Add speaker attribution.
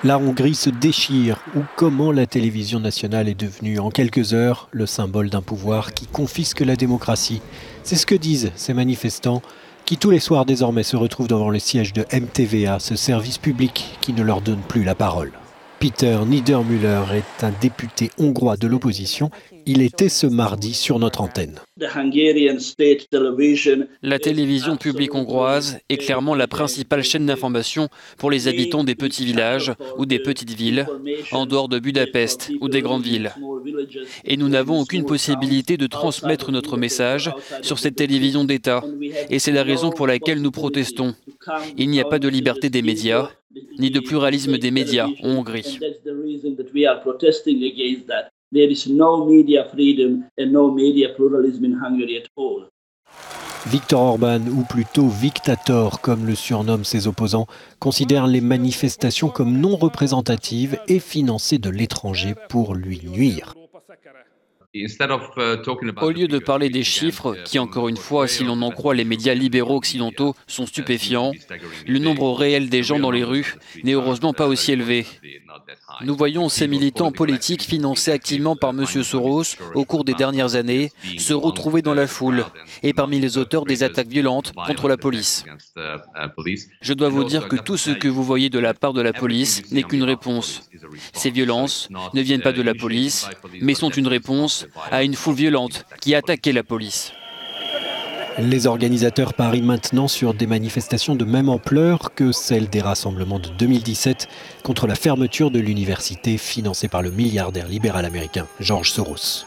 Speaker 1: La Hongrie se déchire, ou comment la télévision nationale est devenue en quelques heures le symbole d'un pouvoir qui confisque la démocratie. C'est ce que disent ces manifestants qui tous les soirs désormais se retrouvent devant le siège de MTVA, ce service public qui ne leur donne plus la parole. Peter Niedermüller est un député hongrois de l'opposition. Il était ce mardi sur notre antenne.
Speaker 2: La télévision publique hongroise est clairement la principale chaîne d'information pour les habitants des petits villages ou des petites villes, en dehors de Budapest ou des grandes villes. Et nous n'avons aucune possibilité de transmettre notre message sur cette télévision d'État. Et c'est la raison pour laquelle nous protestons. Il n'y a pas de liberté des médias, ni de pluralisme des médias en Hongrie.
Speaker 3: There is no media freedom and no media pluralism in Hungary at all.
Speaker 1: Viktor Orban, ou plutôt Viktator, comme le surnomment ses opposants, considère les manifestations comme non représentatives et financées de l'étranger pour lui nuire.
Speaker 2: Au lieu de parler des chiffres, qui encore une fois, si l'on en croit les médias libéraux occidentaux, sont stupéfiants, le nombre réel des gens dans les rues n'est heureusement pas aussi élevé. Nous voyons ces militants politiques financés activement par M. Soros au cours des dernières années se retrouver dans la foule et parmi les auteurs des attaques violentes contre la police. Je dois vous dire que tout ce que vous voyez de la part de la police n'est qu'une réponse. Ces violences ne viennent pas de la police, mais sont une réponse à une foule violente qui attaquait la police.
Speaker 1: Les organisateurs parient maintenant sur des manifestations de même ampleur que celles des rassemblements de 2017 contre la fermeture de l'université financée par le milliardaire libéral américain George Soros.